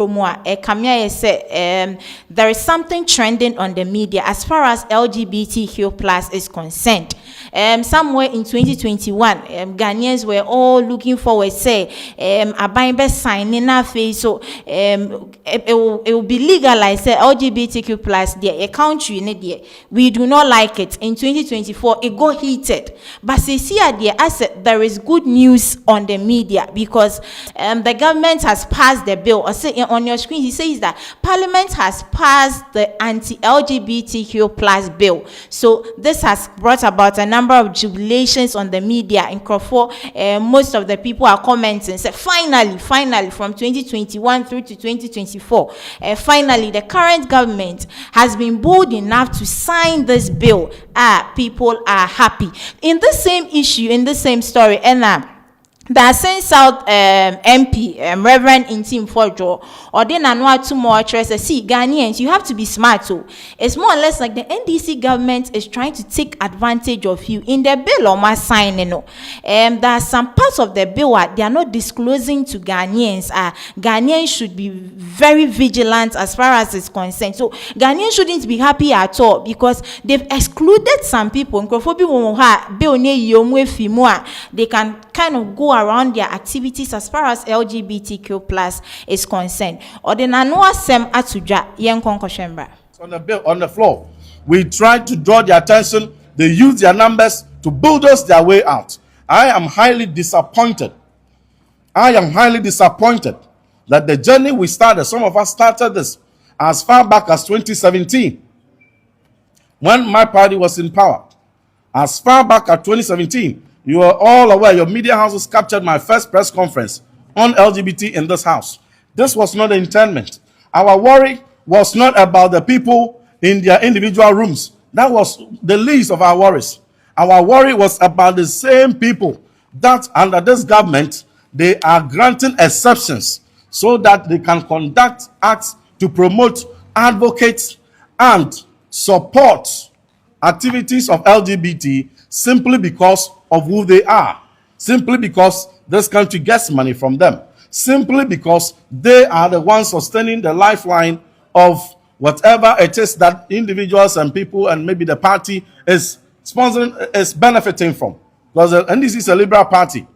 there is something trending on the media as far as LGBTQ plus is concerned. Somewhere in 2021, Ghanaians were all looking forward, say, Abaimbe signing a face, so it will be legalized, say, LGBTQ plus, a country, we do not like it. In 2024, it got heated. But there is good news on the media because the government has passed the bill. Or say on your screen, he says that Parliament has passed the anti-LGBTQ plus bill. So this has brought about a number of jubilations on the media. In Crawford, most of the people are commenting, say, finally, from 2021 through to 2024, finally, the current government has been bold enough to sign this bill. People are happy. In the same issue, in the same story, and the Senate South MP, Reverend Ntim Fordjour, or then I two more choices. See, Ghanaians, you have to be smart too. It's more or less like the NDC government is trying to take advantage of you. In the bill or my signing, there are some parts of the bill they are not disclosing to Ghanaians. Ghanaians should be very vigilant as far as it's concerned. So Ghanaians shouldn't be happy at all because they've excluded some people. They can kind of go around their activities as far as LGBTQ plus is concerned. Or the nanua sem atuja yen konkoshembra. On the bill, on the floor, we tried to draw their attention. They use their numbers to bulldoze their way out. I am highly disappointed. That the journey we started, some of us started this as far back as 2017, when my party was in power. As far back as 2017, you are all aware, your media houses captured my first press conference on LGBT in this house. This was not the intendment. Our worry was not about the people in their individual rooms. That was the least of our worries. Our worry was about the same people that under this government, they are granting exceptions so that they can conduct acts to promote, advocate, and support activities of LGBT simply because of who they are, simply because this country gets money from them, simply because they are the ones sustaining the lifeline of whatever it is that individuals and people and maybe the party is sponsoring, is benefiting from. Because the NDC is a liberal party.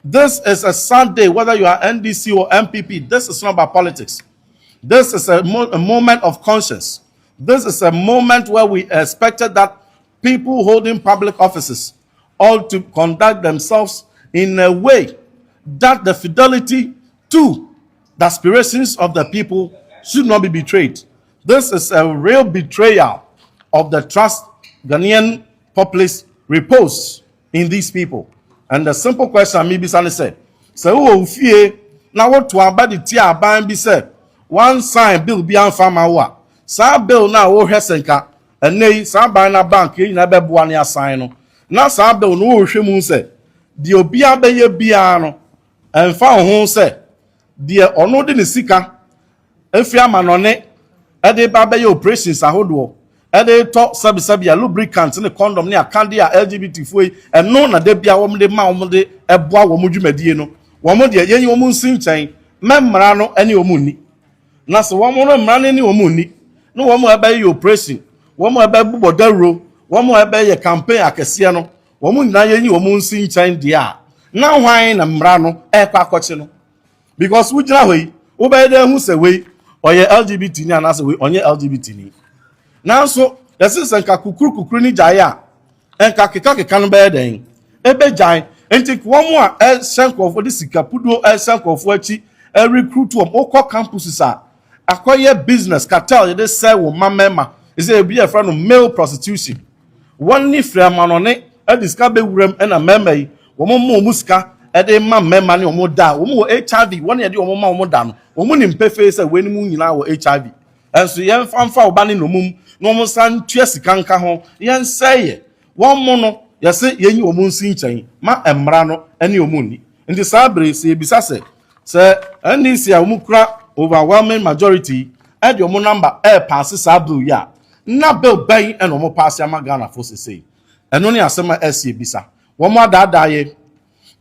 This is a sad day, whether you are NDC or MPP. This is not about politics. This is a moment of conscience. This is a moment where we expected that people holding public offices ought to conduct themselves in a way that the fidelity to the aspirations of the people should not be betrayed. This is a real betrayal of the trust Ghanaian populace repose in these people. And the simple question maybe Sani said, so fear now what to about the tia ban be said one sign bill be on farmer sa bill now o hesenka and nay sa na bank in a bebuania sign na sa bill no hwemu say the obia be ye bia no and found home say the ono de ne sika efia manone e de ba be ye operations ahodo e de to sabia lubricant ne condom ne akande a LGBT foi e no na de bia wo de ma wo de eboa wo dwumadie no wo mo de yenyi wo nsin nchen memra no ene wo munni na so wo mo no mra ne wo munni no wo mo ebe ye operation wo mo ebe bubodaro wo mo ebe ye campaign akese no wo mo nyina yenyi wo nsin nchen dia na hwan na mra no e kwa akoche no because we jira hoyi wo be de hu se we oye LGBT ni anase we onye LGBT ni na so yesi nka kukuru ni jaya enka keka no be den ebe jai enti wo mo a senko for this sikapudo senko for achi recruit wo okọ campuses a akoye business cartel they say wo mamema is e be a friend of male prostitution one ni framanone e diska be wuram na mema yi wo mo musika e de mema ne wo da wo mo HIV one ye de wo ma wo da no wo mo ni mpefe say we ni mu nyina wo HIV enso yen famfa wo ba ne no mum no mo san tua sika nka ho yen say wo mo no yese yenyi wo mo nsi nchen ma emra no ene wo mo ni nti sabre se bisa se NDC a wo kura overwhelming majority e de wo number pass sabre ya na bill ben eno mo pass ya magana for say eno ne asema ese bisa wo mo adada ye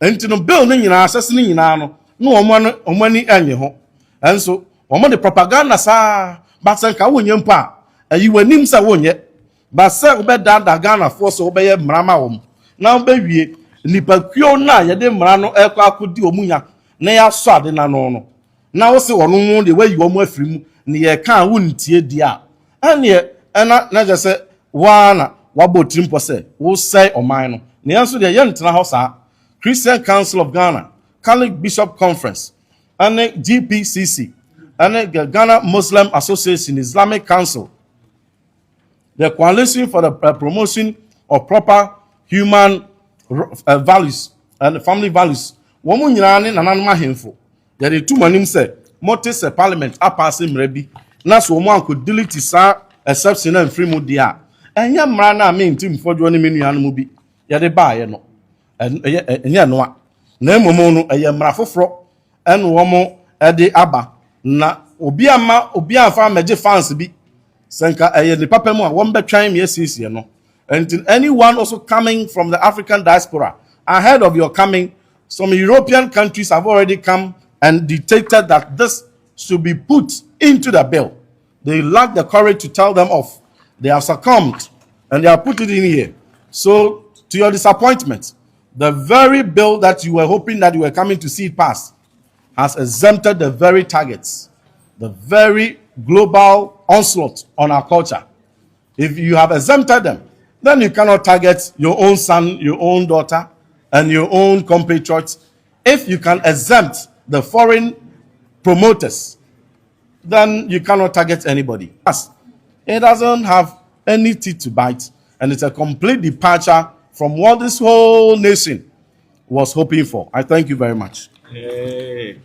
enti no bill ne nyina asese ne nyina no no wo mo ani enye ho enso Omo the propaganda sa but say ka wonye mpa ayi wanim sa wonye but say obeda Ghana for so obeye mrama wom na obewie nipa kwio na ye de mra no ekwa akodi omunya na ya so ade na no na wo se wono mu de wayi omu afiri mu ne ye kan wontie dia ane na je se wana wabotrim po se wo say oman no ne yanso de ye ntena ho sa Christian Council of Ghana, Catholic Bishop Conference, and GPCC, and the Ghana Muslim Association Islamic Council, the Coalition for the Promotion of Proper Human Values and Family Values. Woman Yanni and Anma Hinfo. There are two manim say, Motis a parliament are passing rebi. Nas woman could delete his exception and free mudia. And young man, I mean, Ntim Fordjour NPP. Yade buy no. Enya noa na emomo no eye mrafoforo en wo mo ede aba na obi afa meje fans bi senka eye ne papa mu a wo mbetwan me asiesie no until anyone also coming from the African diaspora ahead of your coming. Some European countries have already come and dictated that this should be put into the bill. They lack the courage to tell them off. They have succumbed and they have put it in here. So to your disappointment, the very bill that you were hoping that you were coming to see it pass has exempted the very targets, the very global onslaught on our culture. If you have exempted them, then you cannot target your own son, your own daughter, and your own compatriots. If you can exempt the foreign promoters, then you cannot target anybody. It doesn't have any teeth to bite, and it's a complete departure from what this whole nation was hoping for. I thank you very much. Hey.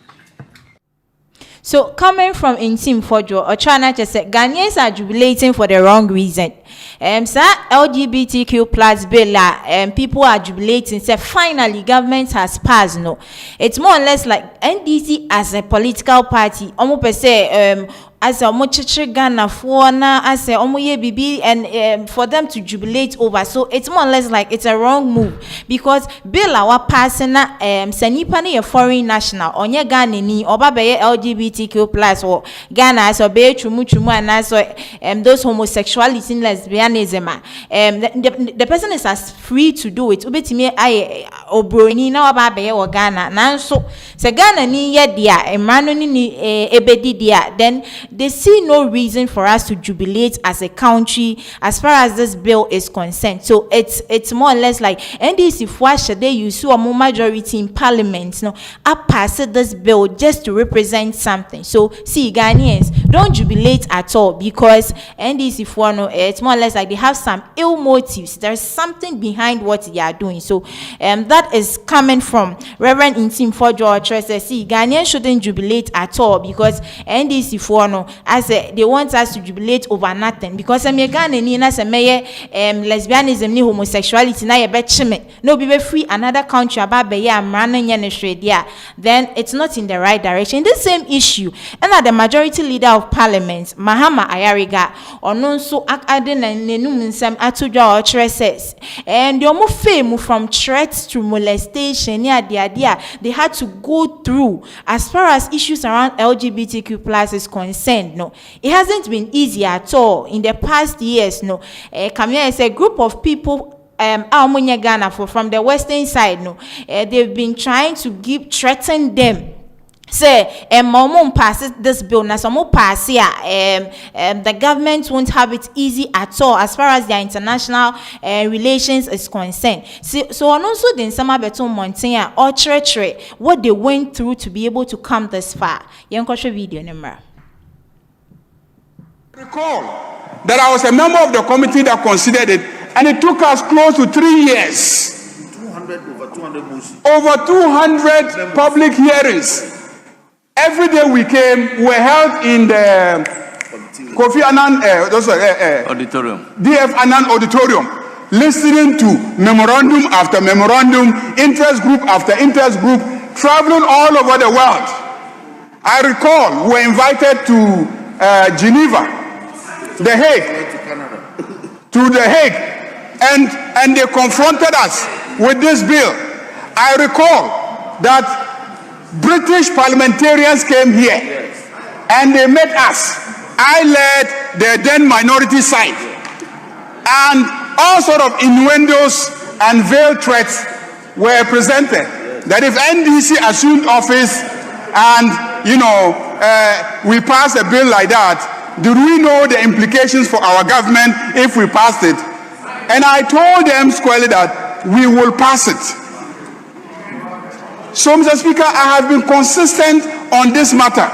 So coming from Ntim Fordjour, Ochana just said Ghanaians are jubilating for the wrong reason. Sir, LGBTQ plus bill, people are jubilating. Say finally government has passed. No, it's more or less like NDC as a political party. Almost per se, as a mochiche Ghana for na as a omoye bibi and for them to jubilate over. So it's more or less like it's a wrong move because bill our passing senipa ni a foreign national onye Ghana ni oba beye LGBTQ plus or Ghana as a be chumu and as those homosexuality and lesbianism. The person is as free to do it. Ubetimi aye obroni na oba beye or Ghana nanso se Ghana ni ye dia emrano ni ebedi dia then they see no reason for us to jubilate as a country as far as this bill is concerned. So it's more or less like NDC if they use a majority in parliament no I pass this bill just to represent something. So see Ghanaians don't jubilate at all because NDC for no it's more or less like they have some ill motives. There's something behind what they are doing. So that is coming from Reverend Ntim Fordjour. See Ghanaians shouldn't jubilate at all because NDC for no I say they want us to jubilate over nothing because I'm a Ghanaian as a mayor lesbianism ni homosexuality na ye betchime no be free another country about be ya mrana nya then it's not in the right direction. The same issue and that the majority leader of parliament Mahama Ayariga ono nso akade na nenum nsem atodwa o says and they mo fame from threats to molestation near dia they had to go through as far as issues around LGBTQ plus is concerned. No, it hasn't been easy at all in the past years. No, Kamia is a group of people Ghana from the western side. No, they've been trying to threaten them. Say, Momon passes this bill, na some pass here. The government won't have it easy at all as far as their international relations is concerned. So on also then some beton Montana or treachery, what they went through to be able to come this far. Young video number. Recall that I was a member of the committee that considered it, and it took us close to 3 years. Over 200 public hearings. Every day we came, were held in the Kofi Annan auditorium. DF Annan auditorium, listening to memorandum after memorandum, interest group after interest group, traveling all over the world. I recall we were invited to Geneva, The Hague, to The Hague, and they confronted us with this bill. I recall that British parliamentarians came here and they met us. I led the then minority side, and all sort of innuendos and veiled threats were presented that if NDC assumed office and we passed a bill like that, do we know the implications for our government if we passed it? And I told them squarely that we will pass it. So, Mr. Speaker, I have been consistent on this matter.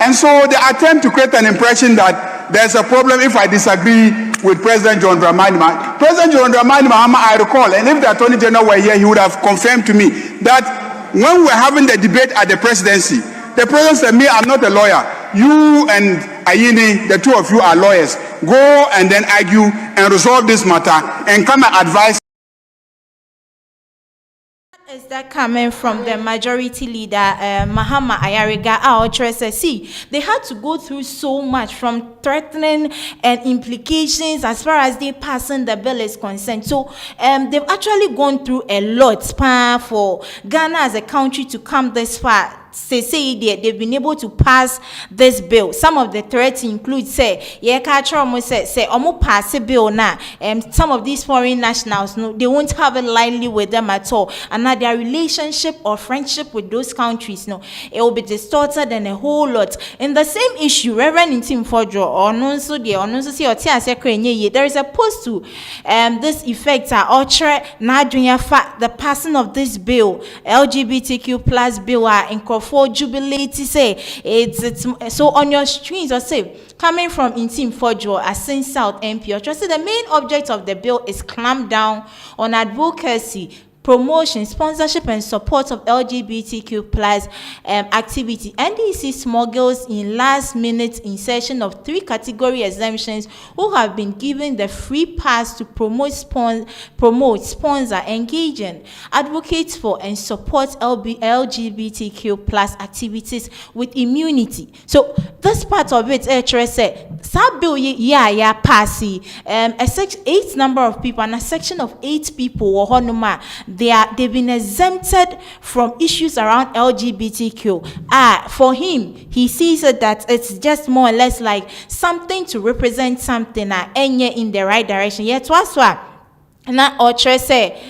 And so the attempt to create an impression that there's a problem if I disagree with President John Dramani Mahama. President John Dramani Mahama, I recall, and if the Attorney General were here, he would have confirmed to me that when we were having the debate at the presidency, the president said, me, I'm not a lawyer. You and Ayini, the two of you are lawyers. Go and then argue and resolve this matter and come and advise. Is that coming from the majority leader, Mahama Ayariga? See, they had to go through so much from threatening and implications as far as they passing the bill is concerned. So they've actually gone through a lot for Ghana as a country to come this far. Say they've been able to pass this bill. Some of the threats include say pass a bill now, and some of these foreign nationals, no, they won't have it lightly with them at all, and now their relationship or friendship with those countries, no, it will be distorted and a whole lot. In the same issue, Reverend Ntim Fordjour there is a post to this effect the passing of this bill, LGBTQ plus bill for jubilate, say it's so on your screens or say coming from Ntim Fordjour as South MP. Or just say the main object of the bill is clamp down on advocacy, promotion, sponsorship, and support of LGBTQ plus activity. NDC smuggles in last-minute insertion of 3 category exemptions who have been given the free pass to promote, sponsor, engage, and advocate for and support LGBTQ plus activities with immunity. So this part of it, said, bill passy. A 8 number of people and a section of 8 people they've been exempted from issues around LGBTQ. For him, he sees it that it's just more or less like something to represent something in the right direction. Yet Now,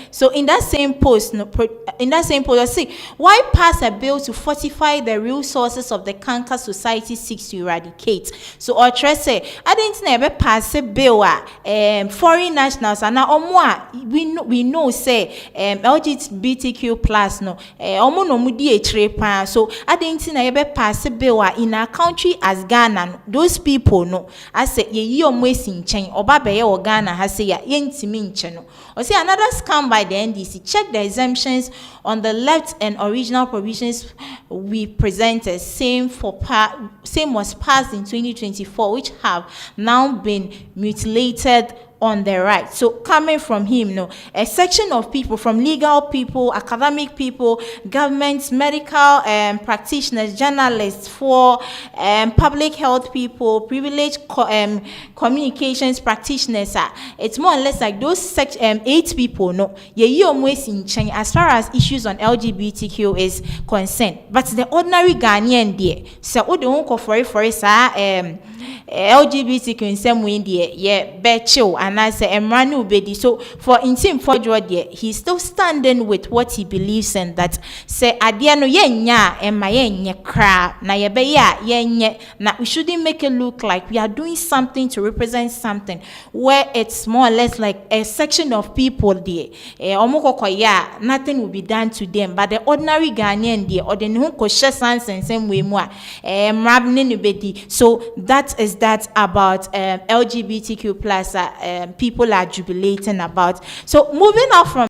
so in that same post, I say, why pass a bill to fortify the real sources of the canker society seeks to eradicate? So, say, I didn't never pass a bill. Foreign nationals and now we know say LGBTQ plus no so I didn't never pass a bill in our country as Ghana. Those people no, I say ye wasting chain or Babe or Ghana has say Ntim channel. Or see another scam by the NDC. Check the exemptions on the left and original provisions we presented. Same was passed in 2024, which have now been mutilated on the right. So coming from him, no, a section of people, from legal people, academic people, governments, medical practitioners, journalists, for public health people, privileged communications practitioners, it's more or less like those 8 people, no, as far as issues on LGBTQ is concerned. But the ordinary Ghanaian there, so what don't call for LGBTQ in some way there, betcho and I say Emranu Bedi. So for Ntim Fordjour there, he's still standing with what he believes in, that say adiano yenya and my yenya cra na yebeya yenya na we shouldn't make it look like we are doing something to represent something where it's more or less like a section of people there. Nothing will be done to them, but the ordinary Ghanaian there or the no sans and same way more so that is that about LGBTQ plus people are jubilating about. So moving on from